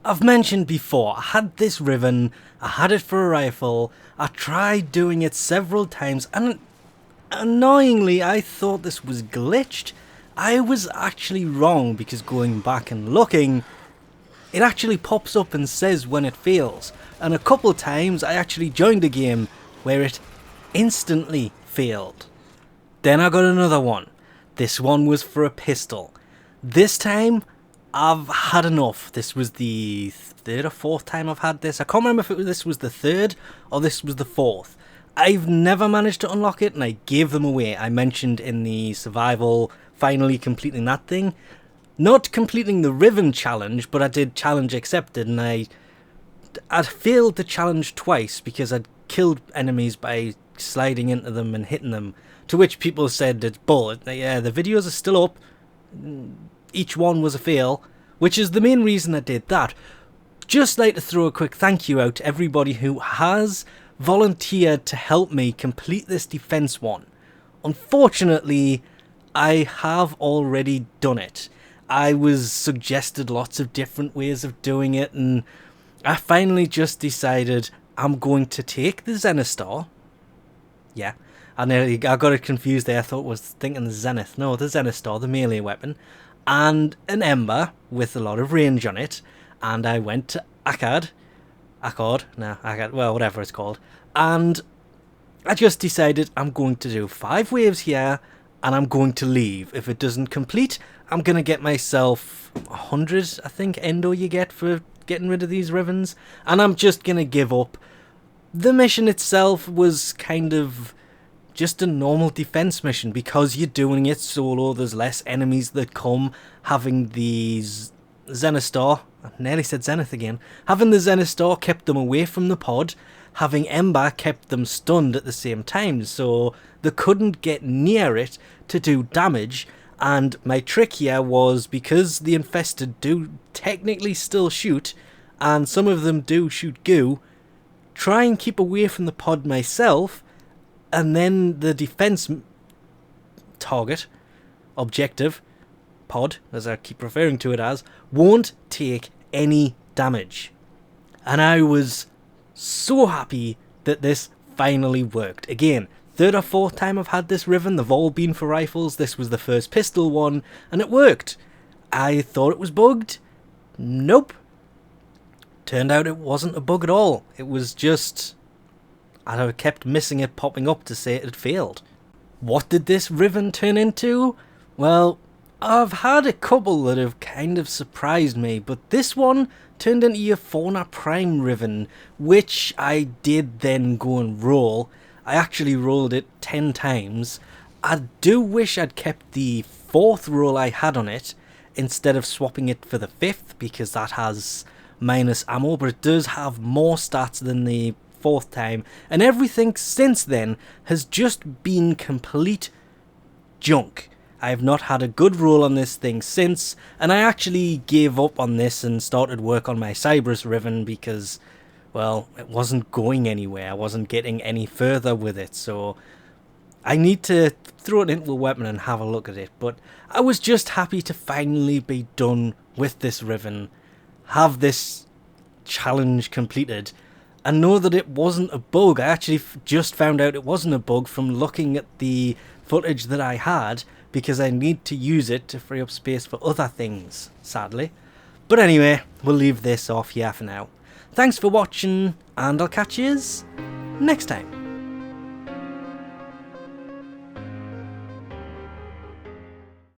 I've mentioned before, I had this Riven, I had it for a rifle, I tried doing it several times, and annoyingly I thought this was glitched. I was actually wrong, because going back and looking, it actually pops up and says when it fails, and a couple times I actually joined a game where it instantly failed. Then I got another one. This one was for a pistol. This time, I've had enough. This was the third or fourth time I've had this. I can't remember if this was the third or this was the fourth. I've never managed to unlock it, and I gave them away. I mentioned in the survival, finally completing that thing. Not completing the Riven challenge, but I did challenge accepted, and I'd failed the challenge twice because I'd killed enemies by sliding into them and hitting them. To which people said it's bull. Yeah, the videos are still up. Each one was a fail, which is the main reason I did that. Just like to throw a quick thank you out to everybody who has volunteered to help me complete this defense one. Unfortunately, I have already done it. I was suggested lots of different ways of doing it, and I finally just decided I'm going to take the Zenithstar. Yeah, I got it confused there. I thought I was thinking the Zenith. No, the Zenithstar, the melee weapon. And an Ember with a lot of range on it. And I went to Akkad, well, whatever it's called. And I just decided I'm going to do 5 waves here, and I'm going to leave. If it doesn't complete, I'm going to get myself 100, I think, endo you get for getting rid of these Rivens. And I'm just going to give up. The mission itself was kind of just a normal defense mission because you're doing it solo. There's less enemies that come. Having these Zenithstar, I nearly said Zenith again. Having the Zenithstar kept them away from the pod. Having Ember kept them stunned at the same time, so they couldn't get near it to do damage. And my trick here was, because the infested do technically still shoot, and some of them do shoot goo, try and keep away from the pod myself, and then the defense target, objective, pod, as I keep referring to it as, won't take any damage. And I was so happy that this finally worked. Again, third or fourth time I've had this Riven, they've all been for rifles. This was the first pistol one, and it worked. I thought it was bugged. Nope. Turned out it wasn't a bug at all. It was just, I kept missing it popping up to say it had failed. What did this Riven turn into? Well, I've had a couple that have kind of surprised me, but this one turned into your Fauna Prime Riven, which I did then go and roll. I actually rolled it 10 times. I do wish I'd kept the 4th roll I had on it instead of swapping it for the 5th, because that has minus ammo, but it does have more stats than the 4th time, and everything since then has just been complete junk. I have not had a good roll on this thing since, and I actually gave up on this and started work on my Cyberus Riven because, well, it wasn't going anywhere. I wasn't getting any further with it, so I need to throw it into a weapon and have a look at it. But I was just happy to finally be done with this Riven, have this challenge completed, and know that it wasn't a bug. I actually just found out it wasn't a bug from looking at the footage that I had, because I need to use it to free up space for other things, sadly. But anyway, we'll leave this off here for now. Thanks for watching, and I'll catch yous next time.